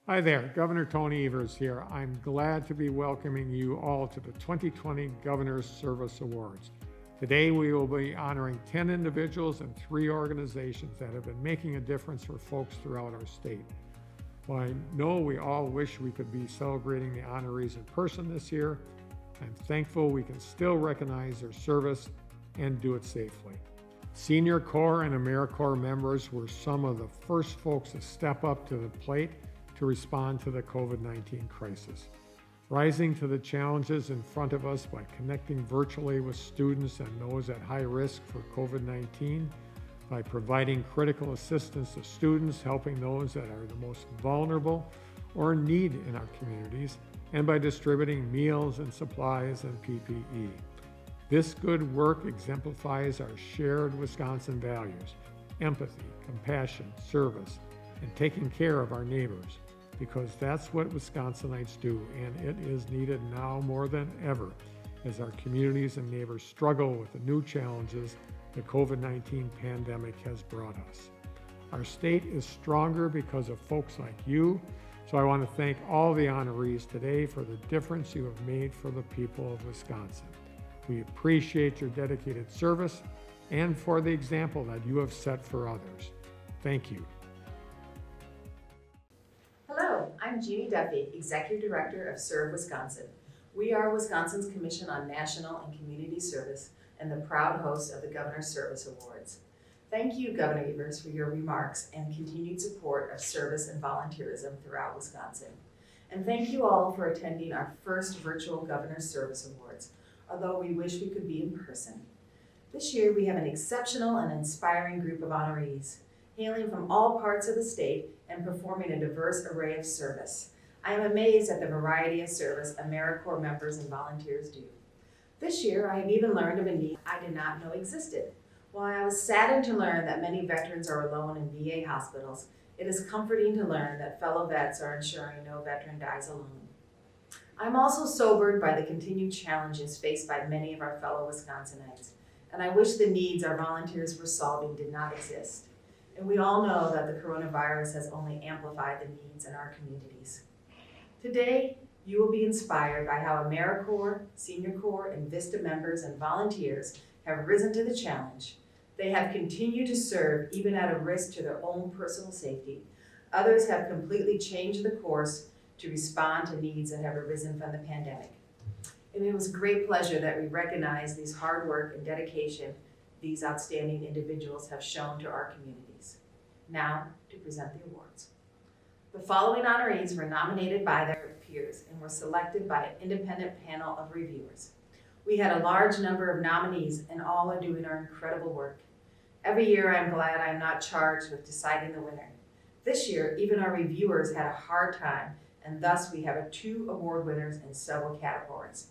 Hi there, Governor Tony Evers here. I'm glad to be welcoming you all to the 2020 Governor's Service Awards. Today we will be honoring 10 individuals and 3 organizations that have been making a difference for folks throughout our state. While I know we all wish we could be celebrating the honorees in person this year, I'm thankful we can still recognize their service and do it safely. Senior Corps and AmeriCorps members were some of the first folks to step up to the plate to respond to the COVID-19 crisis, rising to the challenges in front of us by connecting virtually with students and those at high risk for COVID-19, by providing critical assistance to students, helping those that are the most vulnerable or in need in our communities, and by distributing meals and supplies and PPE. This good work exemplifies our shared Wisconsin values: empathy, compassion, service, and taking care of our neighbors, because that's what Wisconsinites do, and it is needed now more than ever as our communities and neighbors struggle with the new challenges the COVID-19 pandemic has brought us. Our state is stronger because of folks like you, so I want to thank all the honorees today for the difference you have made for the people of Wisconsin. We appreciate your dedicated service and for the example that you have set for others. Thank you. Hello, I'm Jeannie Duffy, Executive Director of Serve Wisconsin. We are Wisconsin's Commission on National and Community Service and the proud host of the Governor's Service Awards. Thank you, Governor Evers, for your remarks and continued support of service and volunteerism throughout Wisconsin. And thank you all for attending our first virtual Governor's Service Awards, although we wish we could be in person. This year we have an exceptional and inspiring group of honorees, hailing from all parts of the state and performing a diverse array of service. I am amazed at the variety of service AmeriCorps members and volunteers do. This year, I have even learned of a need I did not know existed. While I was saddened to learn that many veterans are alone in VA hospitals, it is comforting to learn that fellow vets are ensuring no veteran dies alone. I'm also sobered by the continued challenges faced by many of our fellow Wisconsinites, and I wish the needs our volunteers were solving did not exist. And we all know that the coronavirus has only amplified the needs in our communities. Today, you will be inspired by how AmeriCorps, Senior Corps, and VISTA members and volunteers have risen to the challenge. They have continued to serve even at a risk to their own personal safety. Others have completely changed the course to respond to needs that have arisen from the pandemic. And it was a great pleasure that we recognize these hard work and dedication these outstanding individuals have shown to our communities. Now, to present the awards. The following honorees were nominated by their peers and were selected by an independent panel of reviewers. We had a large number of nominees and all are doing our incredible work. Every year I'm glad I'm not charged with deciding the winner. This year, even our reviewers had a hard time, and thus we have 2 award winners in several categories,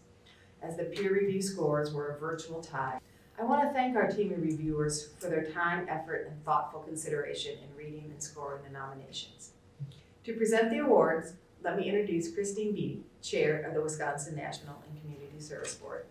as the peer review scores were a virtual tie. I want to thank our team of reviewers for their time, effort, and thoughtful consideration in reading and scoring the nominations. To present the awards, let me introduce Christine Beatty, Chair of the Wisconsin National and Community Service Board.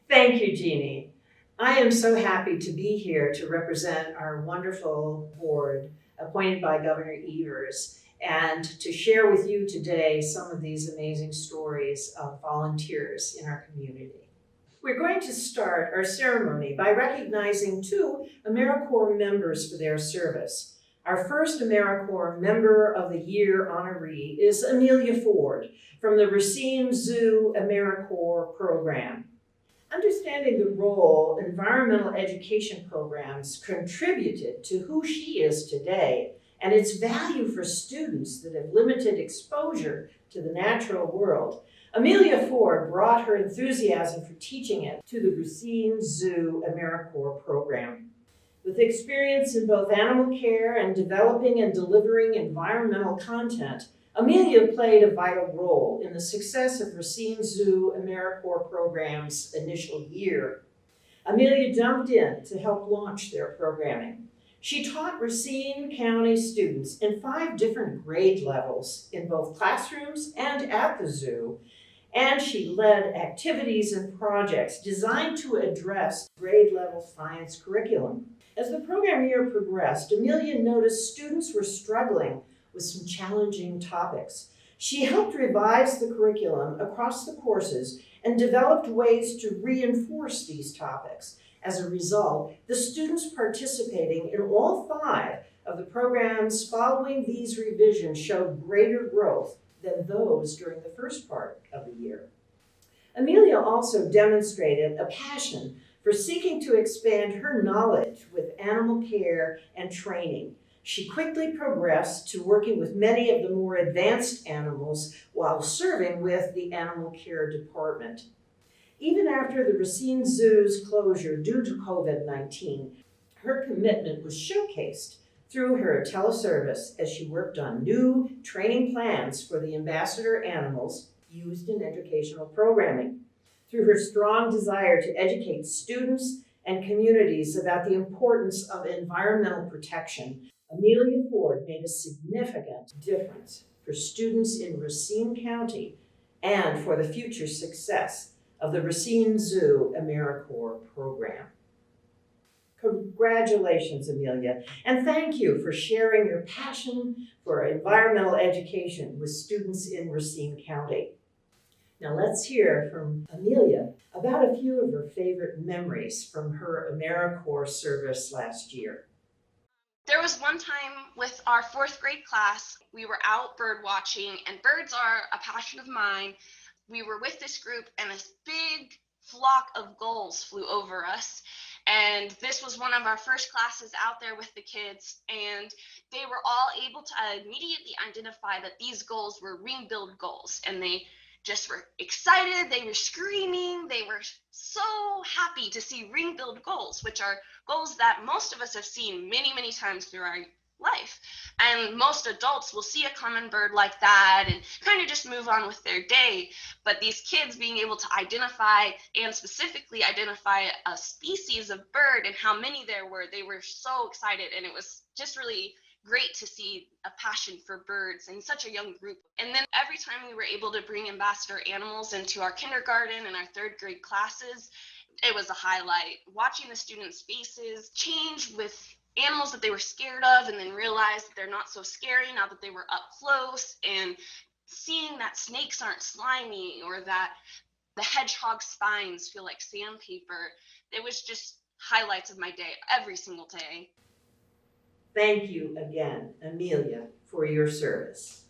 Thank you, Jeannie. I am so happy to be here to represent our wonderful board appointed by Governor Evers and to share with you today some of these amazing stories of volunteers in our community. We're going to start our ceremony by recognizing 2 AmeriCorps members for their service. Our first AmeriCorps Member of the Year honoree is Amelia Ford from the Racine Zoo AmeriCorps program. Understanding the role environmental education programs contributed to who she is today and its value for students that have limited exposure to the natural world, Amelia Ford brought her enthusiasm for teaching it to the Racine Zoo AmeriCorps program. With experience in both animal care and developing and delivering environmental content, Amelia played a vital role in the success of Racine Zoo AmeriCorps program's initial year. Amelia jumped in to help launch their programming. She taught Racine County students in 5 different grade levels in both classrooms and at the zoo, and she led activities and projects designed to address grade-level science curriculum. As the program year progressed, Amelia noticed students were struggling with some challenging topics. She helped revise the curriculum across the courses and developed ways to reinforce these topics. As a result, the students participating in all 5 of the programs following these revisions showed greater growth than those during the first part of the year. Amelia also demonstrated a passion for seeking to expand her knowledge with animal care and training. She quickly progressed to working with many of the more advanced animals while serving with the animal care department. Even after the Racine Zoo's closure due to COVID-19, her commitment was showcased through her teleservice as she worked on new training plans for the ambassador animals used in educational programming. Through her strong desire to educate students and communities about the importance of environmental protection, Amelia Ford made a significant difference for students in Racine County and for the future success of the Racine Zoo AmeriCorps program. Congratulations, Amelia, and thank you for sharing your passion for environmental education with students in Racine County. Now let's hear from Amelia about a few of her favorite memories from her AmeriCorps service last year. There was one time with our 4th grade class, we were out bird watching, and birds are a passion of mine. We were with this group, and this big flock of gulls flew over us. And this was one of our first classes out there with the kids, and they were all able to immediately identify that these gulls were ring-billed gulls, and they just were excited, they were screaming, they were so happy to see ring-billed gulls, which are gulls that most of us have seen many, many times through our life. And most adults will see a common bird like that and kind of just move on with their day. But these kids being able to identify and specifically identify a species of bird and how many there were, they were so excited, and it was just really great to see a passion for birds in such a young group. And then every time we were able to bring ambassador animals into our kindergarten and our 3rd grade classes, it was a highlight. Watching the students' faces change with animals that they were scared of and then realize that they're not so scary now that they were up close, and seeing that snakes aren't slimy or that the hedgehog spines feel like sandpaper. It was just highlights of my day every single day. Thank you again, Amelia, for your service.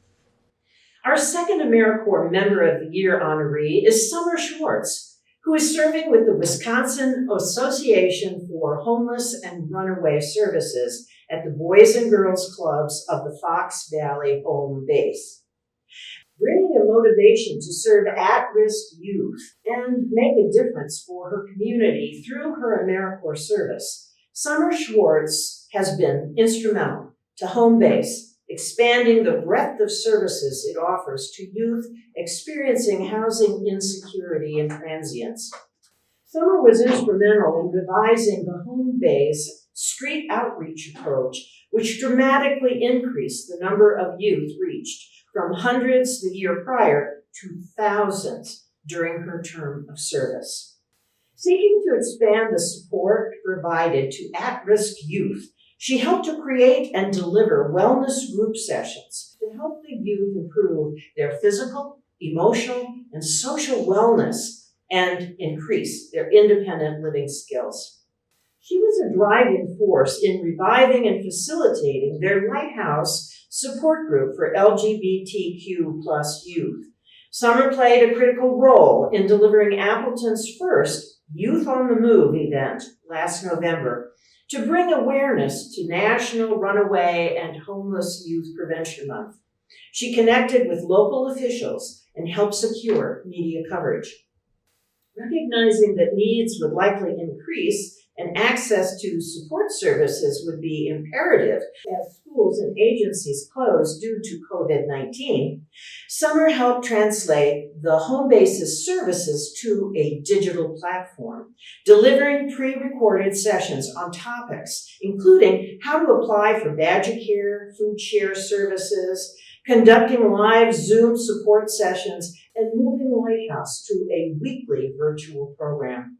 Our second AmeriCorps Member of the Year honoree is Summer Schwartz, who is serving with the Wisconsin Association for Homeless and Runaway Services at the Boys and Girls Clubs of the Fox Valley home base. Bringing a motivation to serve at-risk youth and make a difference for her community through her AmeriCorps service, Summer Schwartz has been instrumental to home base, expanding the breadth of services it offers to youth experiencing housing insecurity and transience. Summer was instrumental in revising the home base street outreach approach, which dramatically increased the number of youth reached from hundreds the year prior to thousands during her term of service. Seeking to expand the support provided to at-risk youth, she helped to create and deliver wellness group sessions to help the youth improve their physical, emotional, and social wellness and increase their independent living skills. She was a driving force in reviving and facilitating their Lighthouse support group for LGBTQ+ youth. Summer played a critical role in delivering Appleton's first Youth on the Move event last November to bring awareness to National Runaway and Homeless Youth Prevention Month. She connected with local officials and helped secure media coverage. Recognizing that needs would likely increase and access to support services would be imperative as schools and agencies closed due to COVID-19, Summer helped translate the home base's services to a digital platform, delivering pre-recorded sessions on topics, including how to apply for badger care, food share services, conducting live Zoom support sessions, and moving Lighthouse to a weekly virtual program.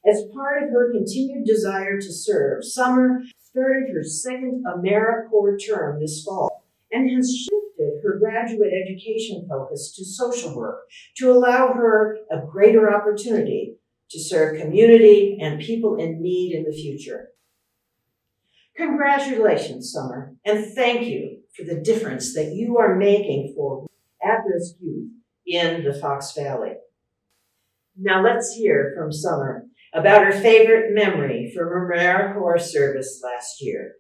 As part of her continued desire to serve, Summer started her second AmeriCorps term this fall and has shifted her graduate education focus to social work to allow her a greater opportunity to serve community and people in need in the future. Congratulations, Summer, and thank you for the difference that you are making for at-risk youth in the Fox Valley. Now let's hear from Summer about her favorite memory from her AmeriCorps service last year.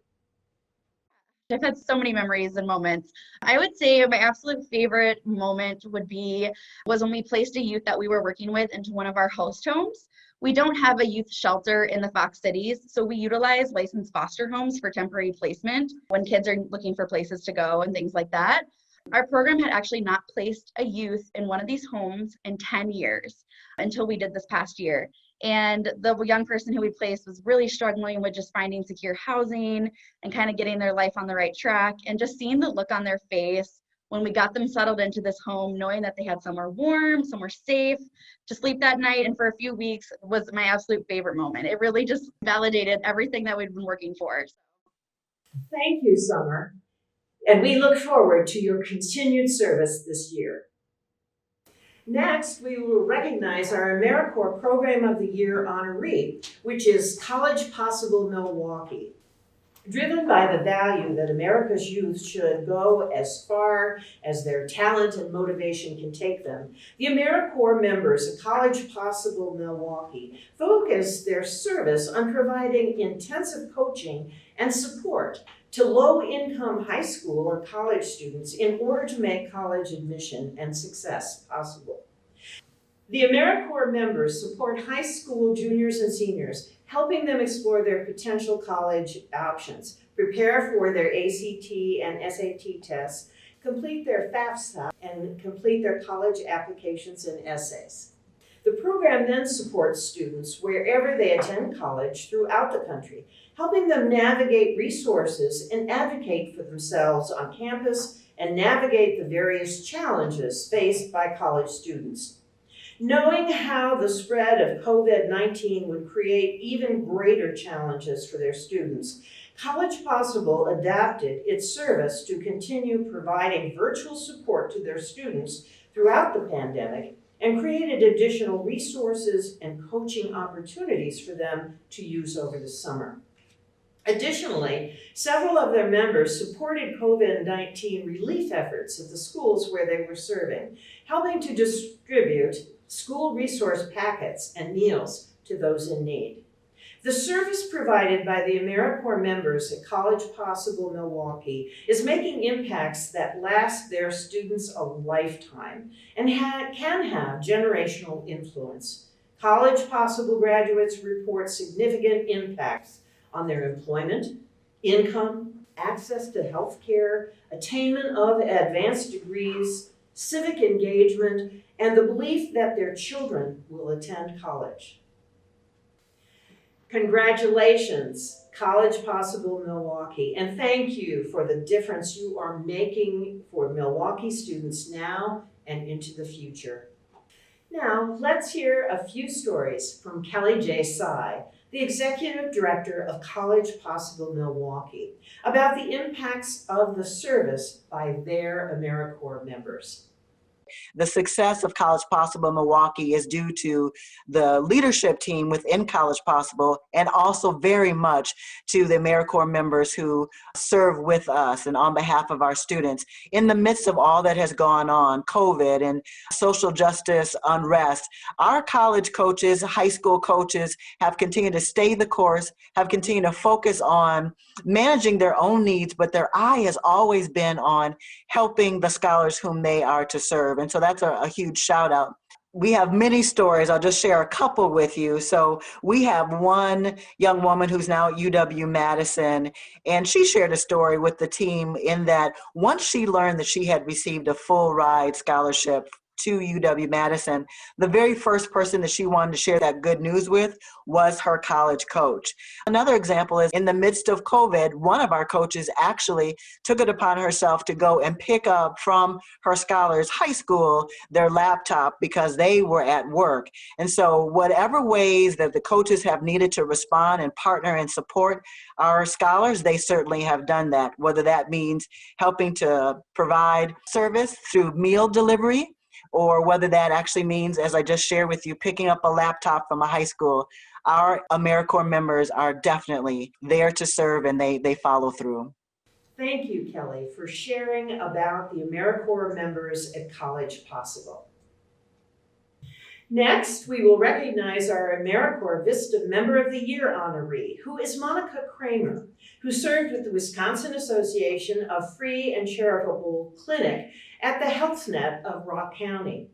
I've had so many memories and moments. I would say my absolute favorite moment was when we placed a youth that we were working with into one of our host homes. We don't have a youth shelter in the Fox cities, so we utilize licensed foster homes for temporary placement when kids are looking for places to go and things like that. Our program had actually not placed a youth in one of these homes in 10 years until we did this past year. And the young person who we placed was really struggling with just finding secure housing and kind of getting their life on the right track. And just seeing the look on their face when we got them settled into this home, knowing that they had somewhere warm, somewhere safe to sleep that night and for a few weeks was my absolute favorite moment. It really just validated everything that we'd been working for. Thank you, Summer. And we look forward to your continued service this year. Next, we will recognize our AmeriCorps Program of the Year honoree, which is College Possible Milwaukee. Driven by the value that America's youth should go as far as their talent and motivation can take them, the AmeriCorps members of College Possible Milwaukee focus their service on providing intensive coaching and support to low-income high school and college students in order to make college admission and success possible. The AmeriCorps members support high school juniors and seniors, helping them explore their potential college options, prepare for their ACT and SAT tests, complete their FAFSA, and complete their college applications and essays. The program then supports students wherever they attend college throughout the country, helping them navigate resources and advocate for themselves on campus and navigate the various challenges faced by college students. Knowing how the spread of COVID-19 would create even greater challenges for their students, College Possible adapted its service to continue providing virtual support to their students throughout the pandemic and created additional resources and coaching opportunities for them to use over the summer. Additionally, several of their members supported COVID-19 relief efforts at the schools where they were serving, helping to distribute school resource packets and meals to those in need. The service provided by the AmeriCorps members at College Possible Milwaukee is making impacts that last their students a lifetime and can have generational influence. College Possible graduates report significant impacts on their employment, income, access to health care, attainment of advanced degrees, civic engagement, and the belief that their children will attend college. Congratulations, College Possible Milwaukee, and thank you for the difference you are making for Milwaukee students now and into the future. Now, let's hear a few stories from Kelly J. Sy, the Executive Director of College Possible Milwaukee, about the impacts of the service by their AmeriCorps members. The success of College Possible Milwaukee is due to the leadership team within College Possible and also very much to the AmeriCorps members who serve with us and on behalf of our students. In the midst of all that has gone on, COVID and social justice unrest, our college coaches, high school coaches have continued to stay the course, have continued to focus on managing their own needs, but their eye has always been on helping the scholars whom they are to serve. And so that's a huge shout out. We have many stories. I'll just share a couple with you. So we have one young woman who's now at UW-Madison, and she shared a story with the team in that once she learned that she had received a full ride scholarship to UW-Madison, the very first person that she wanted to share that good news with was her college coach. Another example is in the midst of COVID, one of our coaches actually took it upon herself to go and pick up from her scholars' high school their laptop because they were at work. And so whatever ways that the coaches have needed to respond and partner and support our scholars, they certainly have done that, whether that means helping to provide service through meal delivery, or whether that actually means, as I just shared with you, picking up a laptop from a high school. Our AmeriCorps members are definitely there to serve, and they follow through. Thank you, Kelly, for sharing about the AmeriCorps members at College Possible. Next, we will recognize our AmeriCorps VISTA Member of the Year honoree, who is Monica Kramer, who served with the Wisconsin Association of Free and Charitable Clinic at the HealthNet of Rock County.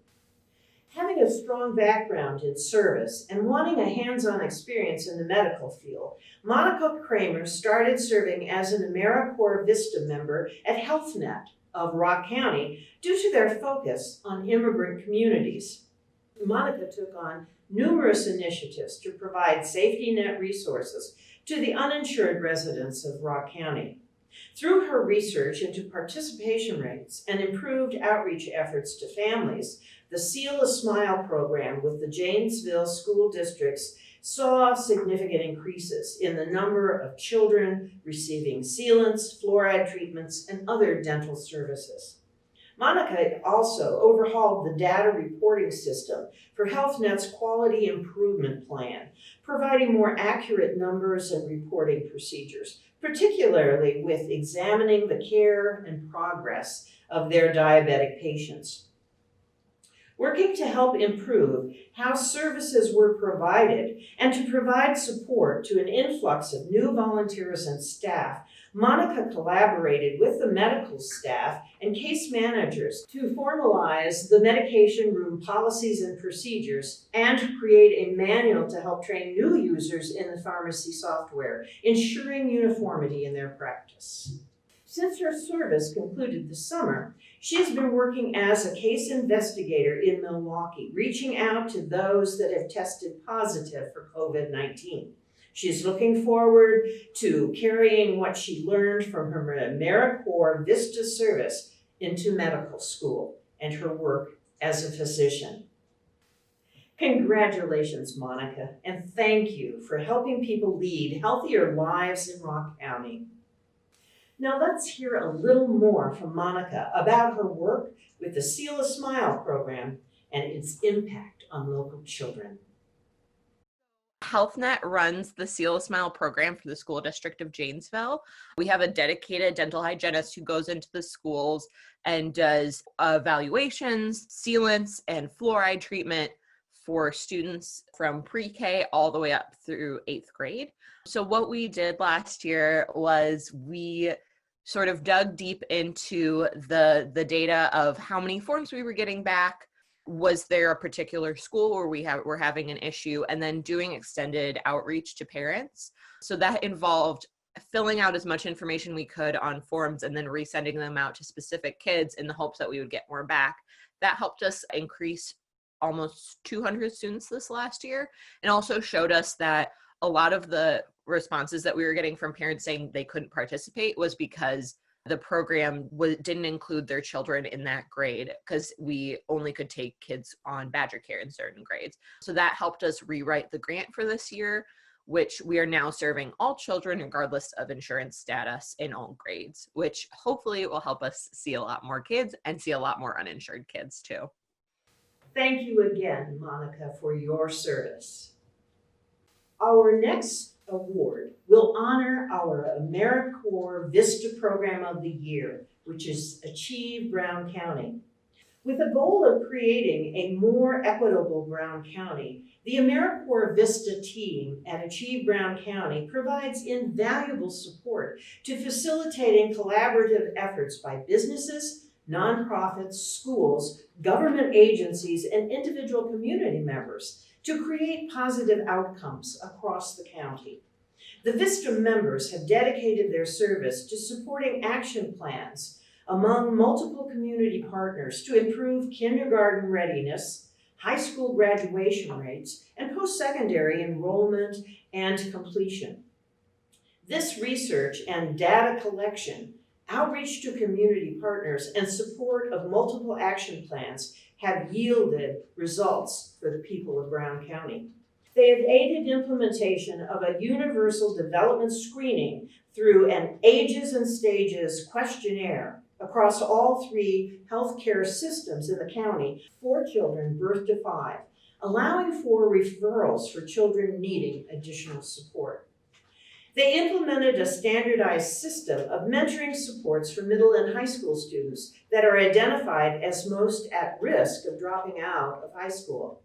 Having a strong background in service and wanting a hands-on experience in the medical field, Monica Kramer started serving as an AmeriCorps VISTA member at HealthNet of Rock County due to their focus on immigrant communities. Monica took on numerous initiatives to provide safety net resources to the uninsured residents of Rock County. Through her research into participation rates and improved outreach efforts to families, the Seal a Smile program with the Janesville school districts saw significant increases in the number of children receiving sealants, fluoride treatments, and other dental services. Monica also overhauled the data reporting system for HealthNet's Quality Improvement Plan, providing more accurate numbers and reporting procedures, particularly with examining the care and progress of their diabetic patients. Working to help improve how services were provided and to provide support to an influx of new volunteers and staff, Monica collaborated with the medical staff and case managers to formalize the medication room policies and procedures and to create a manual to help train new users in the pharmacy software, ensuring uniformity in their practice. Since her service concluded this summer, she has been working as a case investigator in Milwaukee, reaching out to those that have tested positive for COVID-19. She's looking forward to carrying what she learned from her AmeriCorps VISTA service into medical school and her work as a physician. Congratulations, Monica, and thank you for helping people lead healthier lives in Rock County. Now let's hear a little more from Monica about her work with the Seal a Smile program and its impact on local children. HealthNet runs the Seal a Smile program for the school district of Janesville. We have a dedicated dental hygienist who goes into the schools and does evaluations, sealants, and fluoride treatment for students from pre-K all the way up through 8th grade. So what we did last year was we sort of dug deep into the data of how many forms we were getting back. Was there a particular school where we're having an issue, and then doing extended outreach to parents. So that involved filling out as much information we could on forms and then resending them out to specific kids in the hopes that we would get more back. That helped us increase almost 200 students this last year, and also showed us that a lot of the responses that we were getting from parents saying they couldn't participate was because the program didn't include their children in that grade because we only could take kids on Badger Care in certain grades. So that helped us rewrite the grant for this year, which we are now serving all children regardless of insurance status in all grades, which hopefully will help us see a lot more kids and see a lot more uninsured kids too. Thank you again, Monica, for your service. Our next award will honor our AmeriCorps VISTA Program of the Year, which is Achieve Brown County. With the goal of creating a more equitable Brown County, the AmeriCorps VISTA team at Achieve Brown County provides invaluable support to facilitating collaborative efforts by businesses, nonprofits, schools, government agencies, and individual community members to create positive outcomes across the county. The VISTA members have dedicated their service to supporting action plans among multiple community partners to improve kindergarten readiness, high school graduation rates, and post-secondary enrollment and completion. This research and data collection, outreach to community partners, and support of multiple action plans have yielded results for the people of Brown County. They have aided implementation of a universal development screening through an ages and stages questionnaire across all 3 healthcare systems in the county for children birth to 5, allowing for referrals for children needing additional support. They implemented a standardized system of mentoring supports for middle and high school students that are identified as most at risk of dropping out of high school.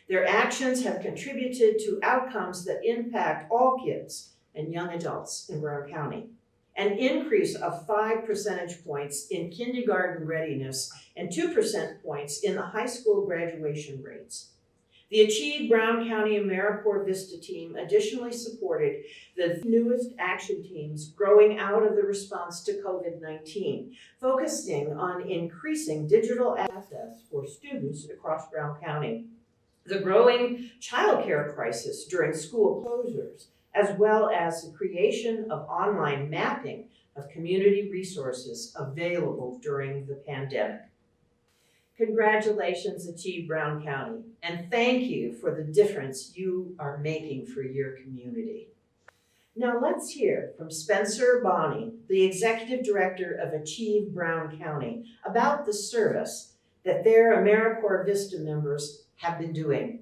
Their actions have contributed to outcomes that impact all kids and young adults in Brown County. An increase of 5 percentage points in kindergarten readiness and 2 percentage points in the high school graduation rates. The Achieve Brown County AmeriCorps VISTA team additionally supported the newest action teams growing out of the response to COVID-19, focusing on increasing digital access for students across Brown County, the growing childcare crisis during school closures, as well as the creation of online mapping of community resources available during the pandemic. Congratulations, Achieve Brown County, and thank you for the difference you are making for your community. Now let's hear from Spencer Bonney, the Executive Director of Achieve Brown County, about the service that their AmeriCorps VISTA members have been doing.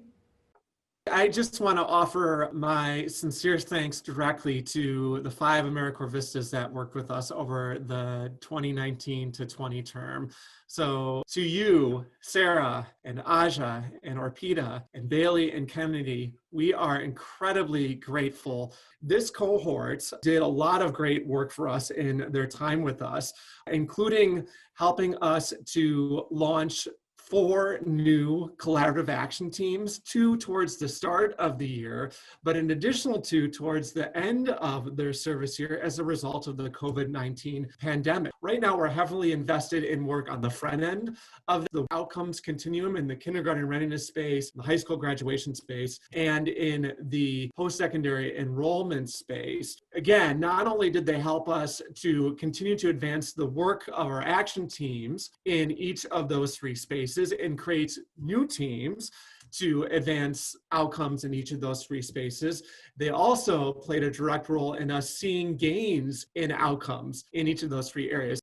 I just want to offer my sincere thanks directly to the 5 AmeriCorps Vistas that worked with us over the 2019 to 20 term. So to you, Sarah and Aja and Orpida and Bailey and Kennedy, we are incredibly grateful. This cohort did a lot of great work for us in their time with us, including helping us to launch 4 new collaborative action teams, 2 towards the start of the year, but an additional 2 towards the end of their service year as a result of the COVID-19 pandemic. Right now, we're heavily invested in work on the front end of the outcomes continuum in the kindergarten readiness space, the high school graduation space, and in the post-secondary enrollment space. Again, not only did they help us to continue to advance the work of our action teams in each of those 3 spaces, and create new teams to advance outcomes in each of those 3 spaces. They also played a direct role in us seeing gains in outcomes in each of those 3 areas.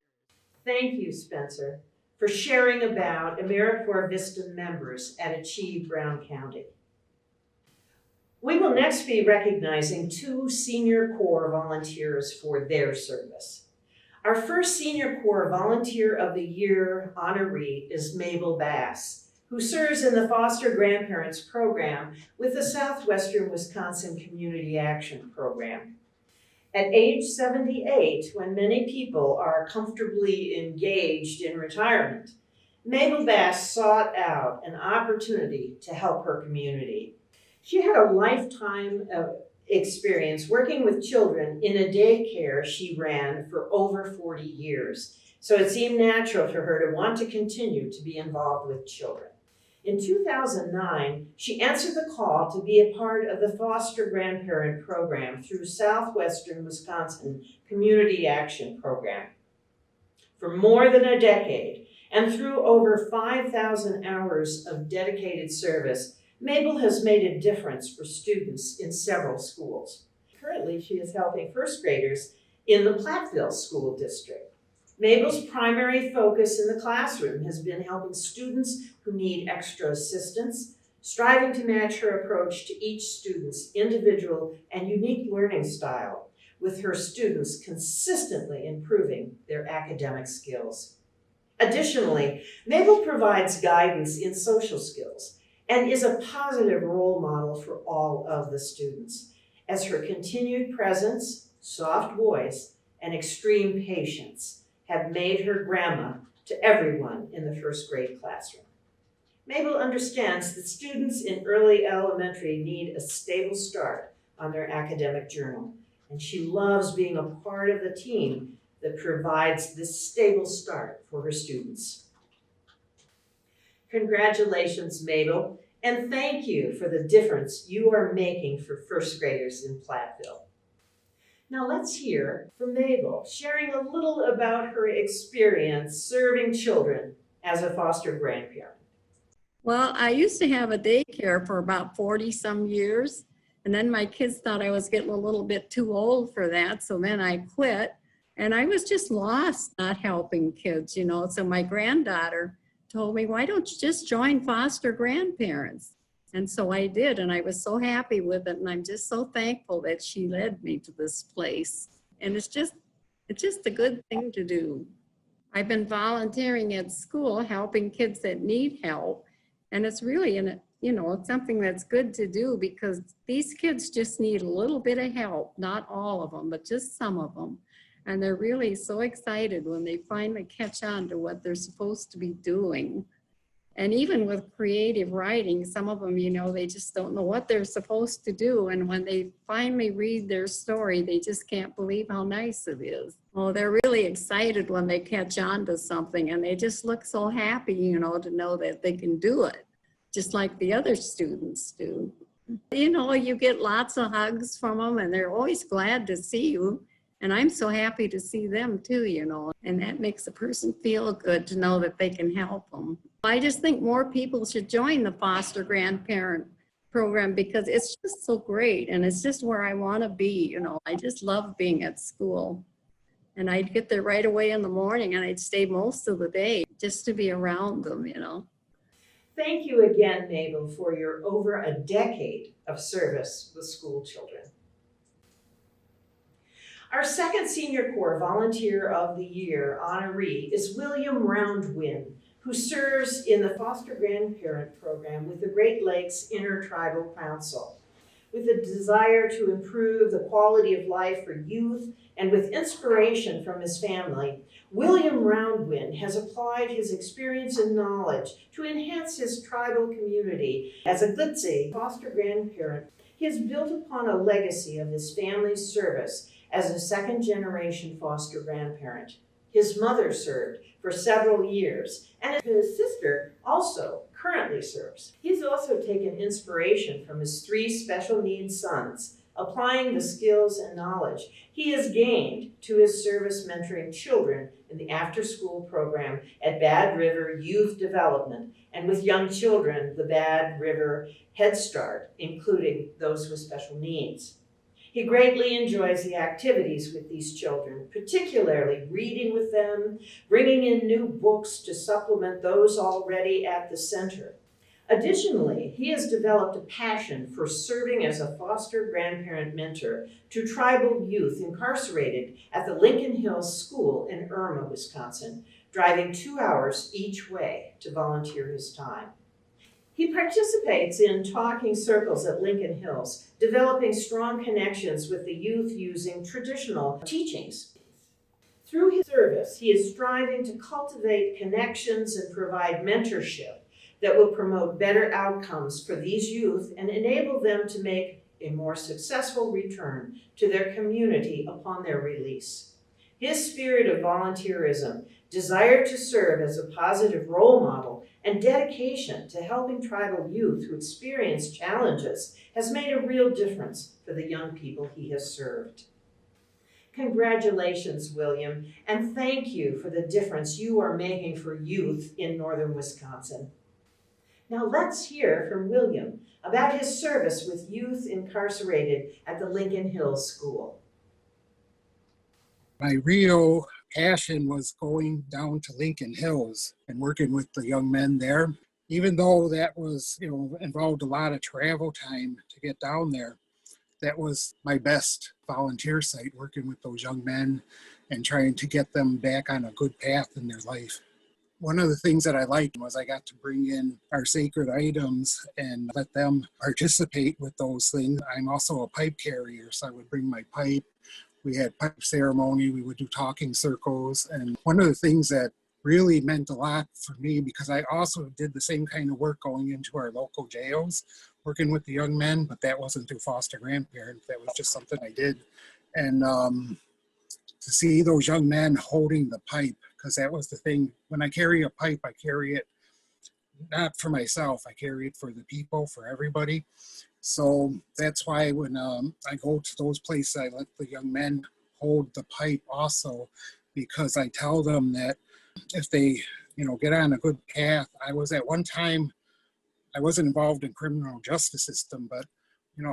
Thank you, Spencer, for sharing about AmeriCorps VISTA members at Achieve Brown County. We will next be recognizing 2 Senior Corps volunteers for their service. Our first Senior Corps Volunteer of the Year honoree is Mabel Bass, who serves in the Foster Grandparents Program with the Southwestern Wisconsin Community Action Program. At age 78, when many people are comfortably engaged in retirement, Mabel Bass sought out an opportunity to help her community. She had a lifetime of experience working with children in a daycare she ran for over 40 years. So it seemed natural for her to want to continue to be involved with children. In 2009, she answered the call to be a part of the Foster Grandparent Program through Southwestern Wisconsin Community Action Program. For more than a decade, and through over 5,000 hours of dedicated service, Mabel has made a difference for students in several schools. Currently, she is helping first graders in the Platteville School District. Mabel's primary focus in the classroom has been helping students who need extra assistance, striving to match her approach to each student's individual and unique learning style, with her students consistently improving their academic skills. Additionally, Mabel provides guidance in social skills and is a positive role model for all of the students, as her continued presence, soft voice, and extreme patience have made her grandma to everyone in the first grade classroom. Mabel understands that students in early elementary need a stable start on their academic journey, and she loves being a part of the team that provides this stable start for her students. Congratulations, Mabel, and thank you for the difference you are making for first graders in Platteville. Now let's hear from Mabel, sharing a little about her experience serving children as a foster grandparent. Well, I used to have a daycare for about 40 some years, and then my kids thought I was getting a little bit too old for that, so then I quit, and I was just lost not helping kids, you know. So my granddaughter told me, why don't you just join foster grandparents? And so I did, and I was so happy with it, and I'm just so thankful that she led me to this place. And it's just a good thing to do. I've been volunteering at school, helping kids that need help, and it's really, it's something that's good to do because these kids just need a little bit of help, not all of them, but just some of them. And they're really so excited when they finally catch on to what they're supposed to be doing. And even with creative writing, some of them, they just don't know what they're supposed to do. And when they finally read their story, they just can't believe how nice it is. Oh, they're really excited when they catch on to something, and they just look so happy, to know that they can do it, just like the other students do. You get lots of hugs from them, and they're always glad to see you. And I'm so happy to see them too, and that makes a person feel good to know that they can help them. I just think more people should join the foster grandparent program because it's just so great, and it's just where I want to be. I just love being at school, and I'd get there right away in the morning, and I'd stay most of the day just to be around them. Thank you again, Mabel, for your over a decade of service with school children. Our second Senior Corps Volunteer of the Year honoree is William Roundwind, who serves in the Foster Grandparent Program with the Great Lakes Intertribal Council. With a desire to improve the quality of life for youth and with inspiration from his family, William Roundwind has applied his experience and knowledge to enhance his tribal community. As a glitzy foster grandparent, he has built upon a legacy of his family's service as a second-generation foster grandparent. His mother served for several years, and his sister also currently serves. He's also taken inspiration from his 3 special needs sons, applying the skills and knowledge he has gained to his service mentoring children in the after-school program at Bad River Youth Development, and with young children, the Bad River Head Start, including those with special needs. He greatly enjoys the activities with these children, particularly reading with them, bringing in new books to supplement those already at the center. Additionally, he has developed a passion for serving as a foster grandparent mentor to tribal youth incarcerated at the Lincoln Hills School in Irma, Wisconsin, driving 2 hours each way to volunteer his time. He participates in talking circles at Lincoln Hills, developing strong connections with the youth using traditional teachings. Through his service, he is striving to cultivate connections and provide mentorship that will promote better outcomes for these youth and enable them to make a more successful return to their community upon their release. His spirit of volunteerism, desire to serve as a positive role model, and dedication to helping tribal youth who experience challenges has made a real difference for the young people he has served. Congratulations, William, and thank you for the difference you are making for youth in northern Wisconsin. Now let's hear from William about his service with youth incarcerated at the Lincoln Hills School. My real passion was going down to Lincoln Hills and working with the young men there. Even though that was, involved a lot of travel time to get down there, that was my best volunteer site, working with those young men and trying to get them back on a good path in their life. One of the things that I liked was I got to bring in our sacred items and let them participate with those things. I'm also a pipe carrier, so I would bring my pipe. We had pipe ceremony, we would do talking circles. And one of the things that really meant a lot for me, because I also did the same kind of work going into our local jails, working with the young men, but that wasn't through foster grandparents. That was just something I did. And to see those young men holding the pipe, because that was the thing. When I carry a pipe, I carry it not for myself, I carry it for the people, for everybody. So that's why when I go to those places, I let the young men hold the pipe also, because I tell them that if they, get on a good path. I was at one time, I wasn't involved in criminal justice system, but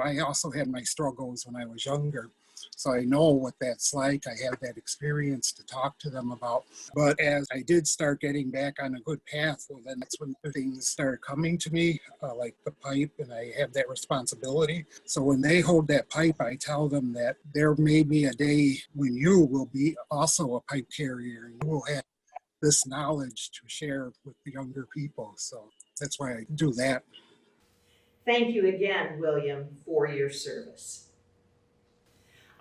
I also had my struggles when I was younger. So I know what that's like. I have that experience to talk to them about. But as I did start getting back on a good path, well, then that's when things started coming to me, like the pipe, and I have that responsibility. So when they hold that pipe, I tell them that there may be a day when you will be also a pipe carrier. You will have this knowledge to share with the younger people. So that's why I do that. Thank you again, William, for your service.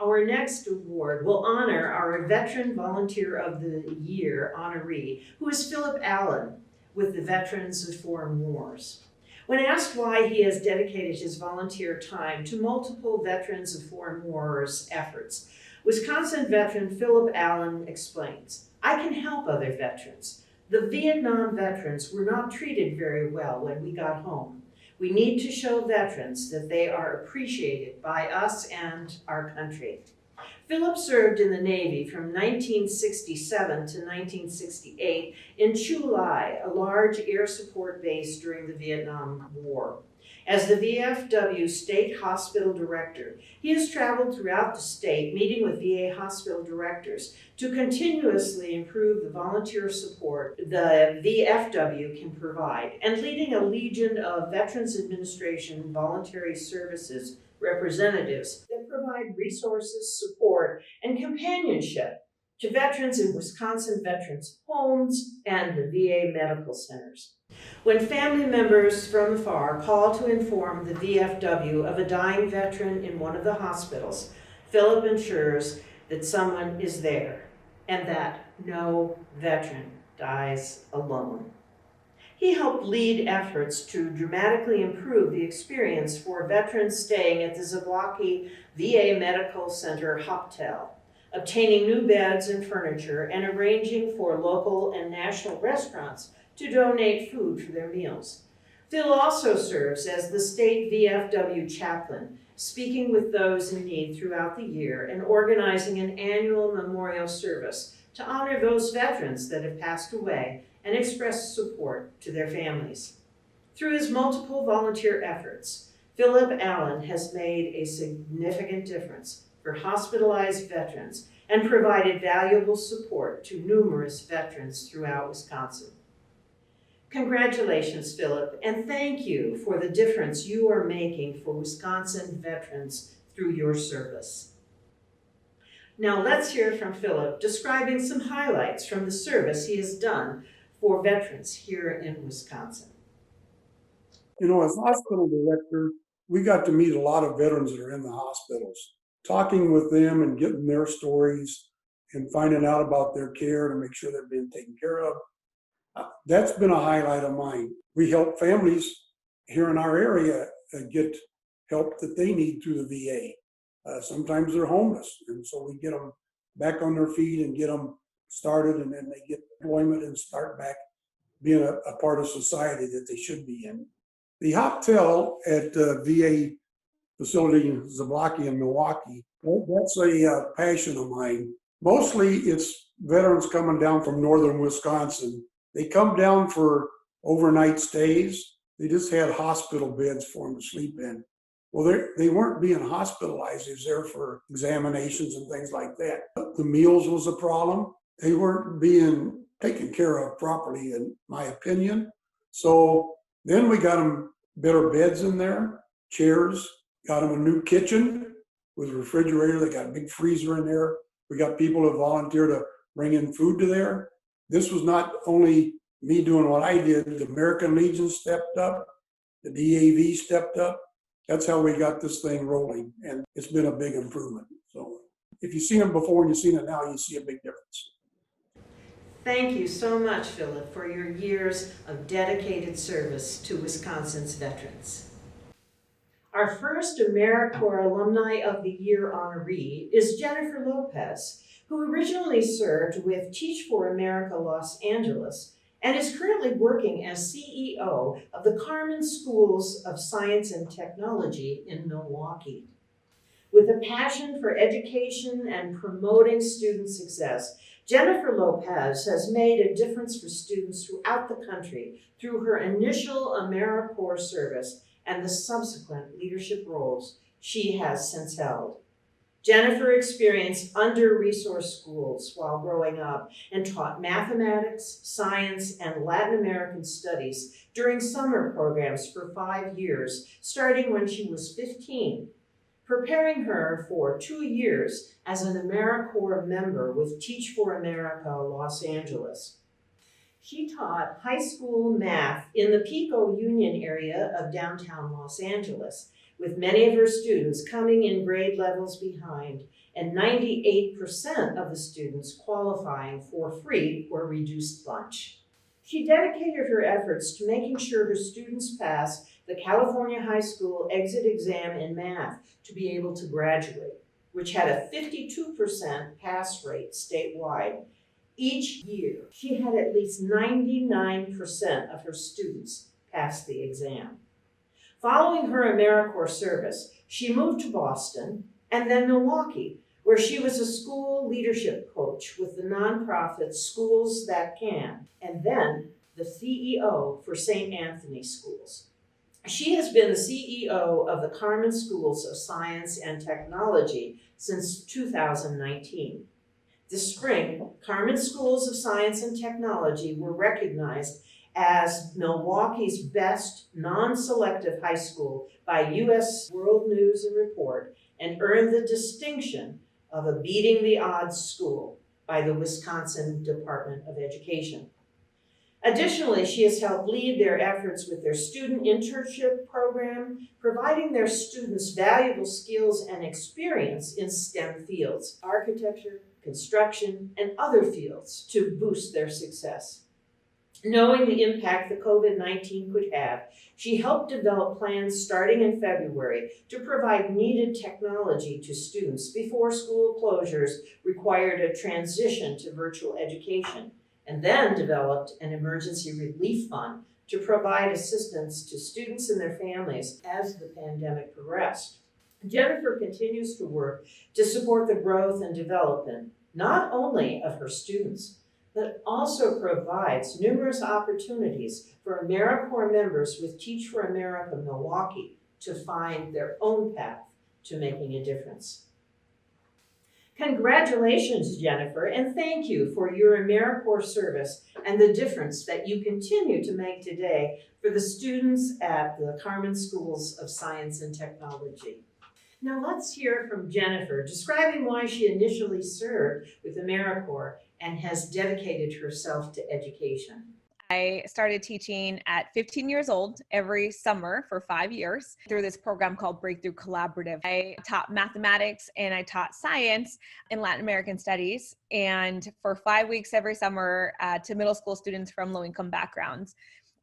Our next award will honor our Veteran Volunteer of the Year honoree, who is Phillip Allen with the Veterans of Foreign Wars. When asked why he has dedicated his volunteer time to multiple Veterans of Foreign Wars efforts, Wisconsin veteran Phillip Allen explains, "I can help other veterans. The Vietnam veterans were not treated very well when we got home. We need to show veterans that they are appreciated by us and our country." Phillip served in the Navy from 1967 to 1968 in Chu Lai, a large air support base during the Vietnam War. As the VFW State Hospital Director, he has traveled throughout the state meeting with VA hospital directors to continuously improve the volunteer support the VFW can provide, and leading a legion of Veterans Administration voluntary services representatives that provide resources, support, and companionship to veterans in Wisconsin veterans' homes and the VA medical centers. When family members from afar call to inform the VFW of a dying veteran in one of the hospitals, Phillip ensures that someone is there and that no veteran dies alone. He helped lead efforts to dramatically improve the experience for veterans staying at the Milwaukee VA Medical Center Hoptel, obtaining new beds and furniture, and arranging for local and national restaurants to donate food for their meals. Phil also serves as the state VFW chaplain, speaking with those in need throughout the year and organizing an annual memorial service to honor those veterans that have passed away and express support to their families. Through his multiple volunteer efforts, Phillip Allen has made a significant difference for hospitalized veterans and provided valuable support to numerous veterans throughout Wisconsin. Congratulations, Phillip, and thank you for the difference you are making for Wisconsin veterans through your service. Now let's hear from Phillip describing some highlights from the service he has done for veterans here in Wisconsin. As hospital director, we got to meet a lot of veterans that are in the hospitals, talking with them and getting their stories and finding out about their care to make sure they're being taken care of. That's been a highlight of mine. We help families here in our area get help that they need through the VA. Sometimes they're homeless, and so we get them back on their feet and get them started, and then they get employment and start back being a part of society that they should be in. The Hoptel at VA facility in Zablocki in Milwaukee, that's a passion of mine. Mostly it's veterans coming down from northern Wisconsin. They come down for overnight stays. They just had hospital beds for them to sleep in. Well, they weren't being hospitalized. They was there for examinations and things like that. The meals was a problem. They weren't being taken care of properly, in my opinion. So then we got them better beds in there, chairs, got them a new kitchen with a refrigerator. They got a big freezer in there. We got people who volunteer to bring in food to there. This was not only me doing what I did, the American Legion stepped up, the DAV stepped up. That's how we got this thing rolling, and it's been a big improvement. So if you've seen it before and you've seen it now, you see a big difference. Thank you so much, Phillip, for your years of dedicated service to Wisconsin's veterans. Our first AmeriCorps Alumni of the Year honoree is Jennifer López, who originally served with Teach for America Los Angeles and is currently working as CEO of the Carmen Schools of Science and Technology in Milwaukee. With a passion for education and promoting student success, Jennifer López has made a difference for students throughout the country through her initial AmeriCorps service and the subsequent leadership roles she has since held. Jennifer experienced under-resourced schools while growing up and taught mathematics, science, and Latin American studies during summer programs for 5 years, starting when she was 15. Preparing her for 2 years as an AmeriCorps member with Teach for America Los Angeles. She taught high school math in the Pico Union area of downtown Los Angeles, with many of her students coming in grade levels behind and 98% of the students qualifying for free or reduced lunch. She dedicated her efforts to making sure her students pass the California High School exit exam in math to be able to graduate, which had a 52% pass rate statewide. Each year, she had at least 99% of her students pass the exam. Following her AmeriCorps service, she moved to Boston and then Milwaukee, where she was a school leadership coach with the nonprofit Schools That Can, and then the CEO for St. Anthony Schools. She has been the CEO of the Carmen Schools of Science and Technology since 2019. This spring, Carmen Schools of Science and Technology were recognized as Milwaukee's best non-selective high school by U.S. World News and Report and earned the distinction of a Beating the Odds school by the Wisconsin Department of Education. Additionally, she has helped lead their efforts with their student internship program, providing their students valuable skills and experience in STEM fields, architecture, construction, and other fields to boost their success. Knowing the impact the COVID-19 could have, she helped develop plans starting in February to provide needed technology to students before school closures required a transition to virtual education, and then developed an emergency relief fund to provide assistance to students and their families as the pandemic progressed. Jennifer continues to work to support the growth and development, not only of her students, but also provides numerous opportunities for AmeriCorps members with Teach for America Milwaukee to find their own path to making a difference. Congratulations, Jennifer, and thank you for your AmeriCorps service and the difference that you continue to make today for the students at the Carmen Schools of Science and Technology. Now let's hear from Jennifer, describing why she initially served with AmeriCorps and has dedicated herself to education. I started teaching at 15 years old every summer for 5 years through this program called Breakthrough Collaborative. I taught mathematics and I taught science and Latin American studies, and for 5 weeks every summer to middle school students from low-income backgrounds.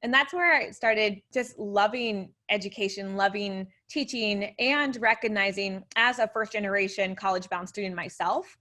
And that's where I started just loving education, loving teaching, and recognizing as a first-generation college-bound student myself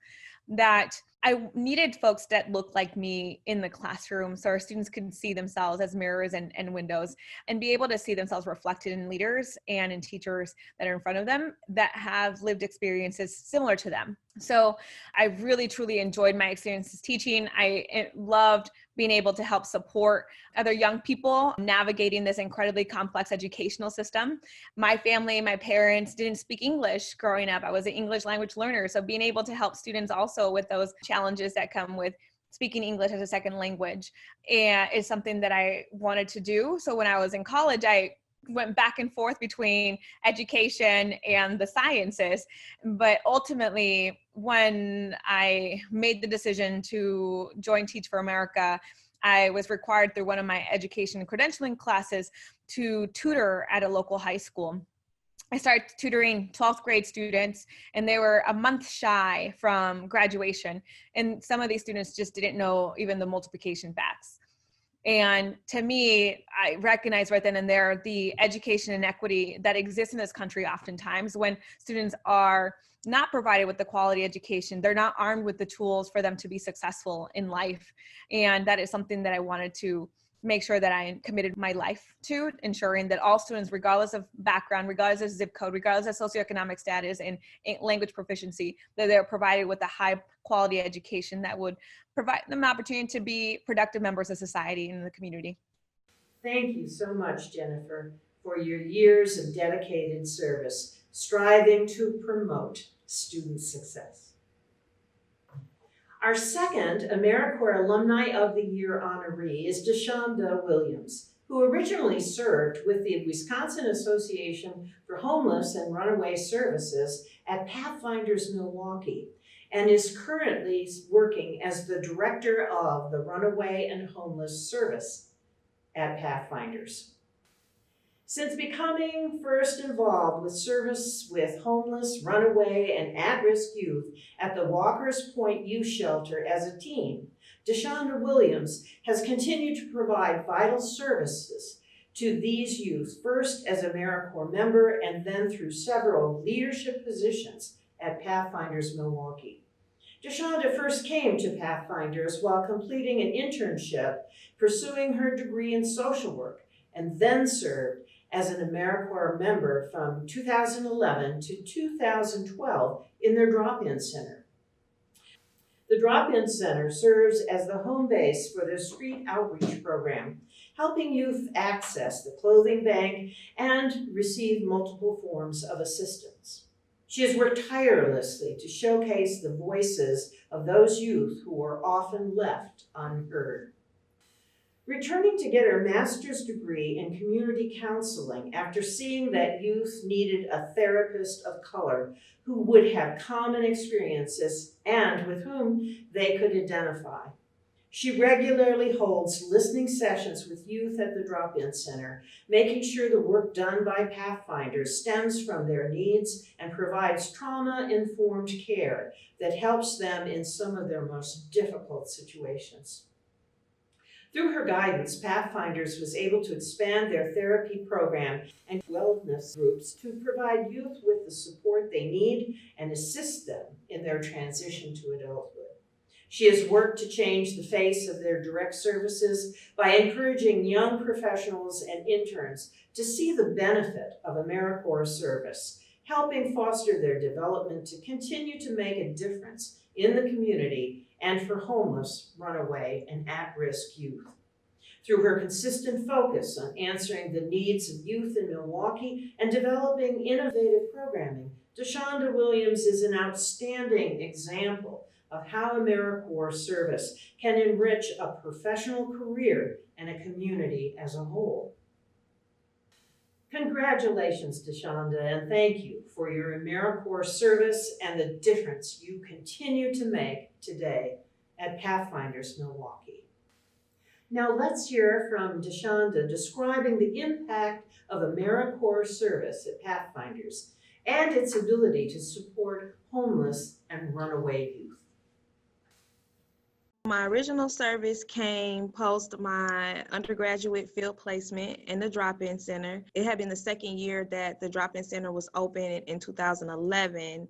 that I needed folks that looked like me in the classroom so our students could see themselves as mirrors and windows and be able to see themselves reflected in leaders and in teachers that are in front of them that have lived experiences similar to them. So I really, truly enjoyed my experiences teaching. I loved being able to help support other young people navigating this incredibly complex educational system. My family, my parents didn't speak English growing up. I was an English language learner. So being able to help students also with those challenges that come with speaking English as a second language is something that I wanted to do. So when I was in college, I went back and forth between education and the sciences. But ultimately, when I made the decision to join Teach for America, I was required through one of my education credentialing classes to tutor at a local high school. I started tutoring 12th grade students, and they were a month shy from graduation. And some of these students just didn't know even the multiplication facts. And to me, I recognize right then and there the education inequity that exists in this country oftentimes when students are not provided with the quality education. They're not armed with the tools for them to be successful in life. And that is something that I wanted to make sure that I committed my life to, ensuring that all students, regardless of background, regardless of zip code, regardless of socioeconomic status and language proficiency, that they're provided with a high quality education that would provide them an opportunity to be productive members of society and the community. Thank you so much, Jennifer, for your years of dedicated service, striving to promote student success. Our second AmeriCorps Alumni of the Year honoree is DeShanda Williams, who originally served with the Wisconsin Association for Homeless and Runaway Services at Pathfinders Milwaukee, and is currently working as the director of the Runaway and Homeless Service at Pathfinders. Since becoming first involved with service with homeless, runaway, and at-risk youth at the Walker's Point Youth Shelter as a teen, DeShanda Williams has continued to provide vital services to these youth, first as a AmeriCorps member and then through several leadership positions at Pathfinders Milwaukee. DeShanda first came to Pathfinders while completing an internship pursuing her degree in social work, and then served as an AmeriCorps member from 2011 to 2012 in their drop-in center. The drop-in center serves as the home base for their street outreach program, helping youth access the clothing bank and receive multiple forms of assistance. She has worked tirelessly to showcase the voices of those youth who are often left unheard. Returning to get her master's degree in community counseling after seeing that youth needed a therapist of color who would have common experiences and with whom they could identify. She regularly holds listening sessions with youth at the drop-in center, making sure the work done by Pathfinders stems from their needs and provides trauma-informed care that helps them in some of their most difficult situations. Through her guidance, Pathfinders was able to expand their therapy program and wellness groups to provide youth with the support they need and assist them in their transition to adulthood. She has worked to change the face of their direct services by encouraging young professionals and interns to see the benefit of AmeriCorps service, helping foster their development to continue to make a difference in the community and for homeless, runaway, and at-risk youth. Through her consistent focus on answering the needs of youth in Milwaukee and developing innovative programming, DeShanda Williams is an outstanding example of how AmeriCorps service can enrich a professional career and a community as a whole. Congratulations, DeShanda, and thank you for your AmeriCorps service and the difference you continue to make today at Pathfinders Milwaukee. Now let's hear from DeShanda describing the impact of AmeriCorps service at Pathfinders and its ability to support homeless and runaway youth. My original service came post my undergraduate field placement in the drop-in center. It had been the second year that the drop-in center was open in 2011,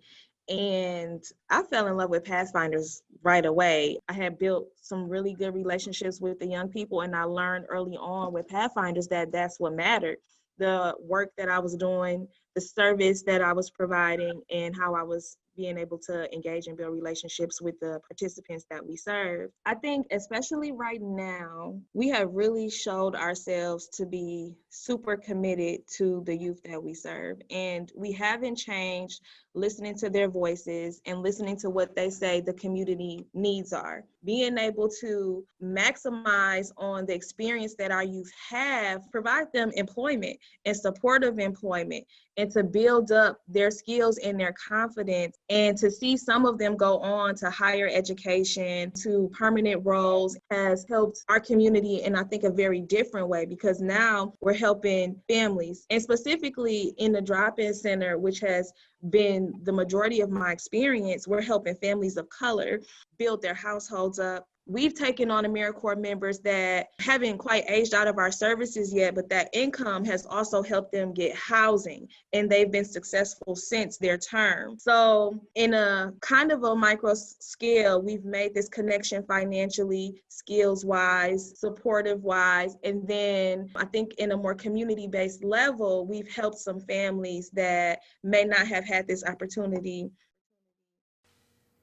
and I fell in love with Pathfinders right away. I had built some really good relationships with the young people, and I learned early on with Pathfinders that that's what mattered. The work that I was doing, the service that I was providing, and how I was being able to engage and build relationships with the participants that we serve. I think especially right now, we have really showed ourselves to be super committed to the youth that we serve. And we haven't changed listening to their voices and listening to what they say the community needs are. Being able to maximize on the experience that our youth have, provide them employment and supportive employment, and to build up their skills and their confidence, and to see some of them go on to higher education, to permanent roles, has helped our community in, I think, a very different way, because now we're helping families, and specifically in the drop-in center, which has been the majority of my experience, we're helping families of color build their households up, we've taken on AmeriCorps members that haven't quite aged out of our services yet, but that income has also helped them get housing, and they've been successful since their term. So in a kind of a micro scale, we've made this connection financially, skills-wise, supportive-wise, and then I think in a more community-based level, we've helped some families that may not have had this opportunity.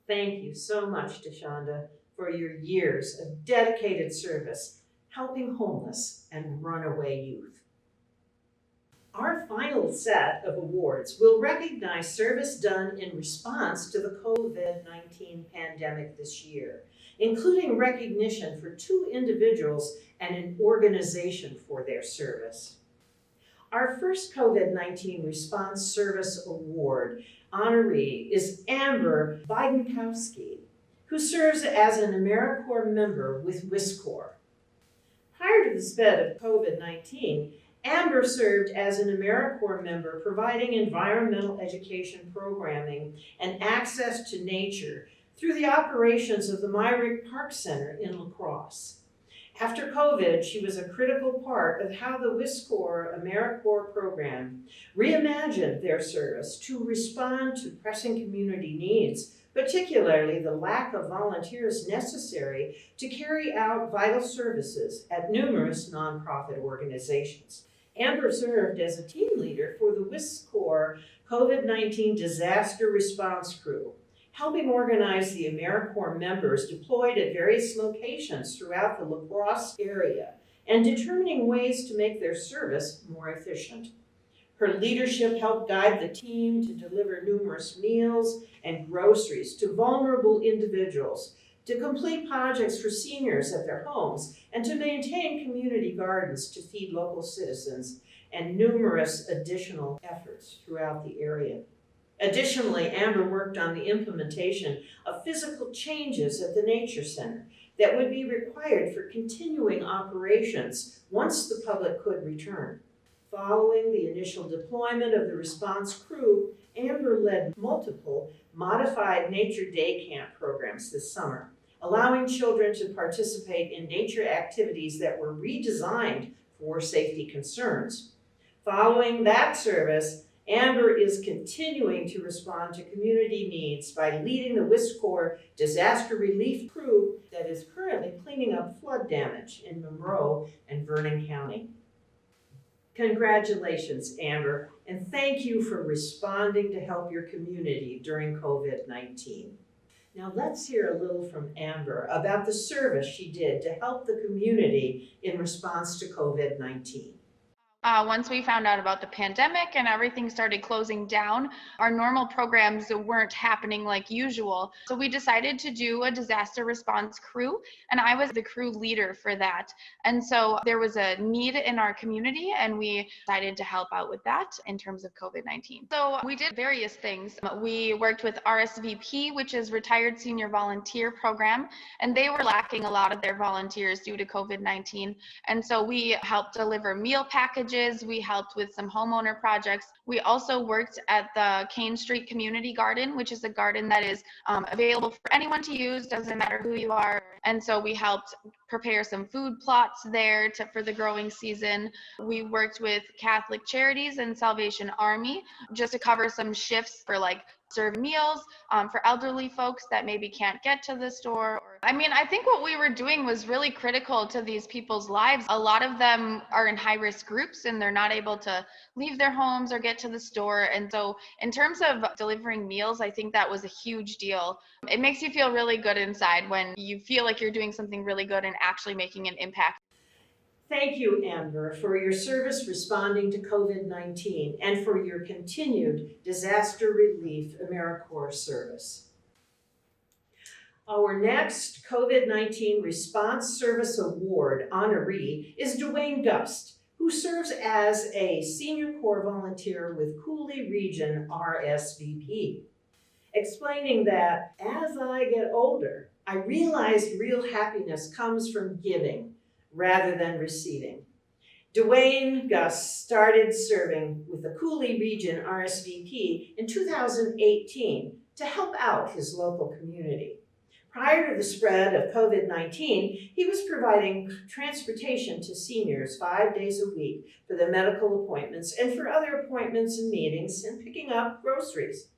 Thank you so much, DeShanda, for your years of dedicated service, helping homeless and runaway youth. Our final set of awards will recognize service done in response to the COVID-19 pandemic this year, including recognition for 2 individuals and an organization for their service. Our first COVID-19 Response Service Award honoree is Amber Weidenkowski, who serves as an AmeriCorps member with WisCorps. Prior to the spread of COVID-19, Amber served as an AmeriCorps member providing environmental education programming and access to nature through the operations of the Myrick Park Center in La Crosse. After COVID, she was a critical part of how the WisCorps AmeriCorps program reimagined their service to respond to pressing community needs, particularly the lack of volunteers necessary to carry out vital services at numerous nonprofit organizations. Amber served as a team leader for the WisCorps COVID-19 disaster response crew, helping organize the AmeriCorps members deployed at various locations throughout the La Crosse area and determining ways to make their service more efficient. Her leadership helped guide the team to deliver numerous meals and groceries to vulnerable individuals, to complete projects for seniors at their homes, and to maintain community gardens to feed local citizens, and numerous additional efforts throughout the area. Additionally, Amber worked on the implementation of physical changes at the Nature Center that would be required for continuing operations once the public could return. Following the initial deployment of the response crew, Amber led multiple modified nature day camp programs this summer, allowing children to participate in nature activities that were redesigned for safety concerns. Following that service, Amber is continuing to respond to community needs by leading the WisCorps disaster relief crew that is currently cleaning up flood damage in Monroe and Vernon County. Congratulations, Amber, and thank you for responding to help your community during COVID-19. Now let's hear a little from Amber about the service she did to help the community in response to COVID-19. Once we found out about the pandemic and everything started closing down, our normal programs weren't happening like usual. So we decided to do a disaster response crew, and I was the crew leader for that. And so there was a need in our community, and we decided to help out with that in terms of COVID-19. So we did various things. We worked with RSVP, which is Retired Senior Volunteer Program, and they were lacking a lot of their volunteers due to COVID-19. And so we helped deliver meal packages. We helped with some homeowner projects. We also worked at the Kane Street Community Garden, which is a garden that is available for anyone to use, doesn't matter who you are. And so we helped prepare some food plots there for the growing season. We worked with Catholic Charities and Salvation Army just to cover some shifts for like serving meals for elderly folks that maybe can't get to the store. I think what we were doing was really critical to these people's lives. A lot of them are in high-risk groups and they're not able to leave their homes or get to the store. And so in terms of delivering meals, I think that was a huge deal. It makes you feel really good inside when you feel like you're doing something really good and actually making an impact. Thank you, Amber, for your service responding to COVID-19 and for your continued disaster relief AmeriCorps service. Our next COVID-19 Response Service Award honoree is Dwayne Gust, who serves as a Senior Corps volunteer with Cooley Region RSVP, explaining that as I get older, I realized real happiness comes from giving rather than receiving. Dwayne Gust started serving with the Cooley Region RSVP in 2018 to help out his local community. Prior to the spread of COVID-19, he was providing transportation to seniors 5 days a week for their medical appointments and for other appointments and meetings and picking up groceries.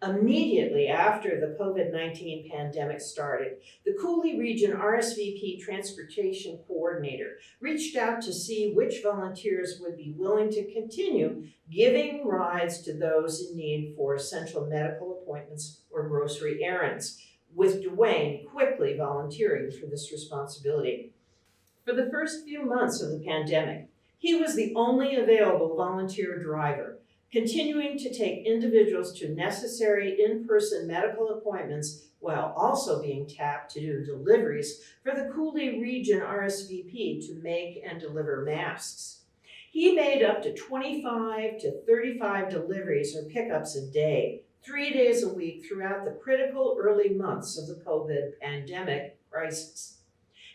Immediately after the COVID-19 pandemic started, the Cooley Region RSVP Transportation Coordinator reached out to see which volunteers would be willing to continue giving rides to those in need for essential medical appointments or grocery errands, with Dwayne quickly volunteering for this responsibility. For the first few months of the pandemic, he was the only available volunteer driver, continuing to take individuals to necessary in-person medical appointments while also being tapped to do deliveries for the Cooley Region RSVP to make and deliver masks. He made up to 25 to 35 deliveries or pickups a day, 3 days a week throughout the critical early months of the COVID pandemic crisis.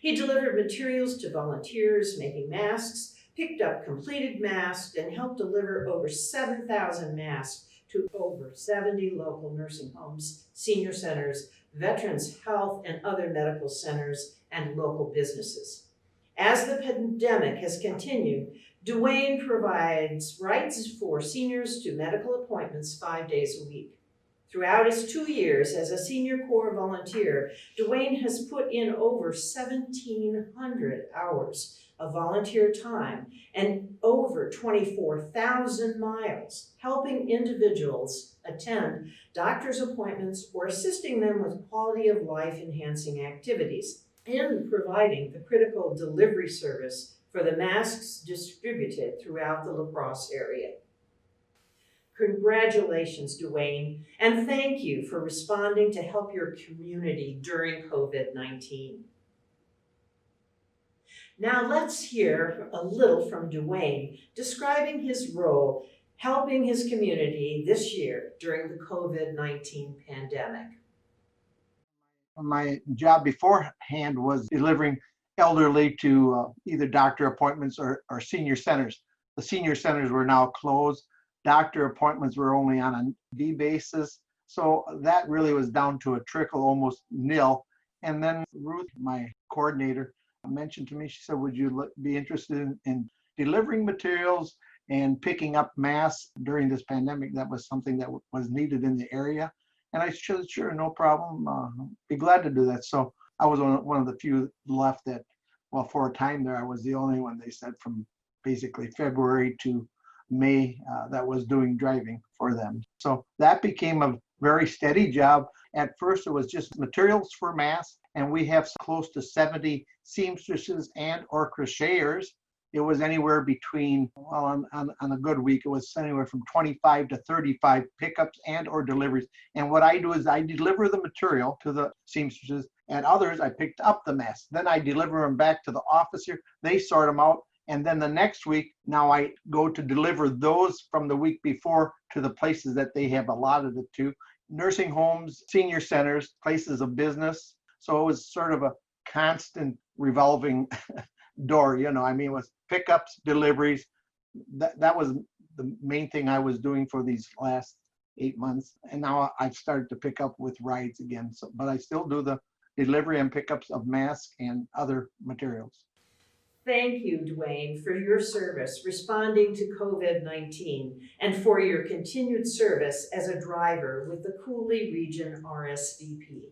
He delivered materials to volunteers making masks, picked up completed masks, and helped deliver over 7,000 masks to over 70 local nursing homes, senior centers, veterans health and other medical centers, and local businesses. As the pandemic has continued, Dwayne provides rides for seniors to medical appointments 5 days a week. Throughout his 2 years as a Senior Corps volunteer, Dwayne has put in over 1,700 hours of volunteer time and over 24,000 miles, helping individuals attend doctor's appointments or assisting them with quality of life enhancing activities, and providing the critical delivery service for the masks distributed throughout the La Crosse area. Congratulations, Dwayne, and thank you for responding to help your community during COVID-19. Now let's hear a little from Dwayne describing his role helping his community this year during the COVID-19 pandemic. My job beforehand was delivering elderly to either doctor appointments or senior centers. The senior centers were now closed. Doctor appointments were only on a D basis. So that really was down to a trickle, almost nil. And then Ruth, my coordinator, mentioned to me, she said, would you be interested in delivering materials and picking up masks during this pandemic? That was something that was needed in the area. And I said, sure, no problem. Be glad to do that. So I was one of the few left that, well, for a time there, I was the only one, they said, from basically February to May that was doing driving for them. So that became a very steady job. At first, it was just materials for masks, and we have close to 70 seamstresses and or crocheters. It was anywhere between, well, on a good week, it was anywhere from 25 to 35 pickups and or deliveries. And what I do is I deliver the material to the seamstresses, and others, I picked up the masks. Then I deliver them back to the office here. They sort them out. And then the next week, now I go to deliver those from the week before to the places that they have allotted it to. Nursing homes, senior centers, places of business. So it was sort of a constant revolving door, you know, I mean, with pickups, deliveries. That was the main thing I was doing for these last 8 months. And now I've started to pick up with rides again. So, but I still do the delivery and pickups of masks and other materials. Thank you, Dwayne, for your service responding to COVID-19 and for your continued service as a driver with the Cooley Region RSVP.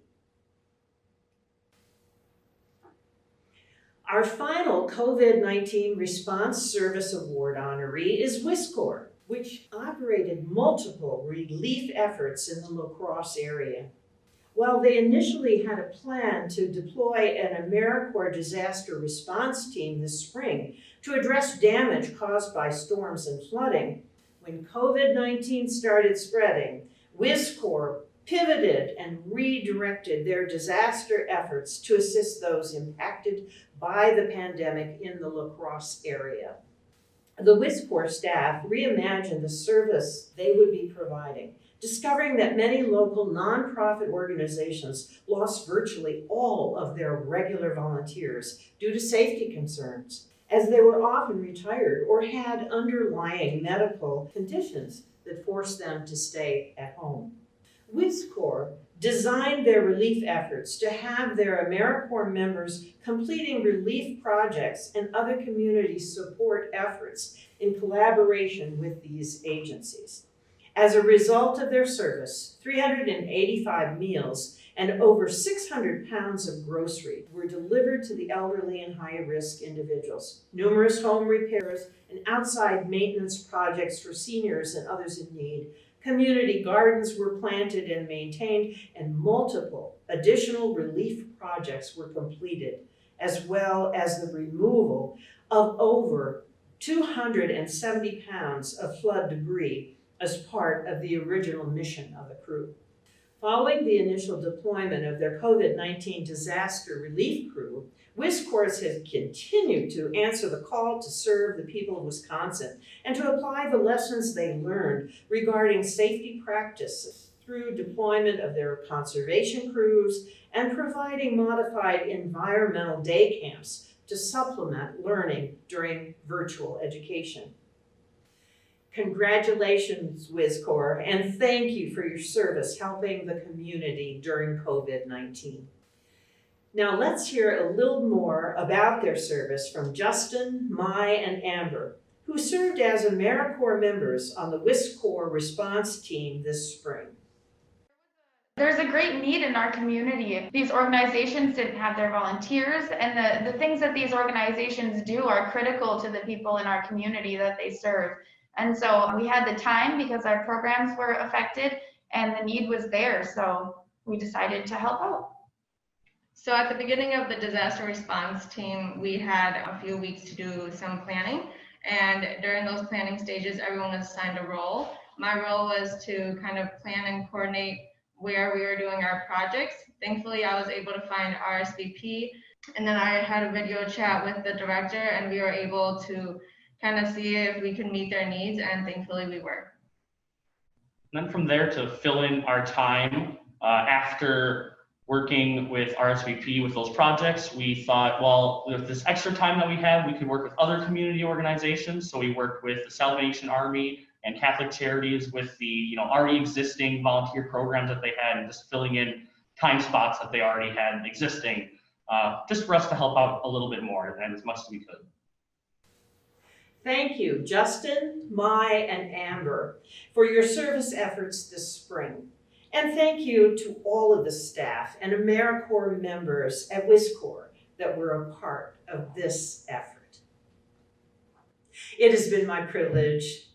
Our final COVID-19 Response Service Award honoree is WisCorps, which operated multiple relief efforts in the La Crosse area. While they initially had a plan to deploy an AmeriCorps disaster response team this spring to address damage caused by storms and flooding, when COVID-19 started spreading, WisCorps pivoted and redirected their disaster efforts to assist those impacted by the pandemic in the La Crosse area. The WisCorps staff reimagined the service they would be providing, discovering that many local nonprofit organizations lost virtually all of their regular volunteers due to safety concerns, as they were often retired or had underlying medical conditions that forced them to stay at home. WisCorps designed their relief efforts to have their AmeriCorps members completing relief projects and other community support efforts in collaboration with these agencies. As a result of their service, 385 meals and over 600 pounds of grocery were delivered to the elderly and high-risk individuals. Numerous home repairs and outside maintenance projects for seniors and others in need. Community gardens were planted and maintained, and multiple additional relief projects were completed, as well as the removal of over 270 pounds of flood debris as part of the original mission of the crew. Following the initial deployment of their COVID-19 disaster relief crew, WisCorps has continued to answer the call to serve the people of Wisconsin and to apply the lessons they learned regarding safety practices through deployment of their conservation crews and providing modified environmental day camps to supplement learning during virtual education. Congratulations, WisCorps, and thank you for your service helping the community during COVID-19. Now let's hear a little more about their service from Justin, Mai, and Amber, who served as AmeriCorps members on the WisCorps response team this spring. There's a great need in our community. These organizations didn't have their volunteers, and the things that these organizations do are critical to the people in our community that they serve. And so we had the time because our programs were affected and the need was there, so we decided to help out. So at the beginning of the disaster response team, we had a few weeks to do some planning. And during those planning stages, everyone was assigned a role. My role was to kind of plan and coordinate where we were doing our projects. Thankfully, I was able to find RSVP. And then I had a video chat with the director, and we were able to kind of see if we could meet their needs, and thankfully we were. And then from there to fill in our time after working with RSVP with those projects, we thought, well, with this extra time that we have, we could work with other community organizations. So we worked with the Salvation Army and Catholic Charities with the already existing volunteer programs that they had, and just filling in time spots that they already had existing, just for us to help out a little bit more and as much as we could. Thank you, Justin, Mai, and Amber, for your service efforts this spring. And thank you to all of the staff and AmeriCorps members at WisCorps that were a part of this effort. It has been my privilege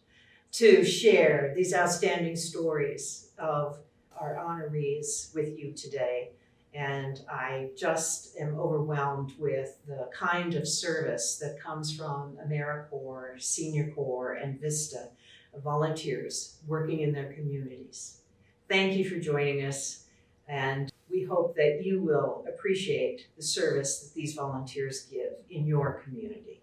to share these outstanding stories of our honorees with you today. And I just am overwhelmed with the kind of service that comes from AmeriCorps, Senior Corps, and VISTA, volunteers working in their communities. Thank you for joining us, and we hope that you will appreciate the service that these volunteers give in your community.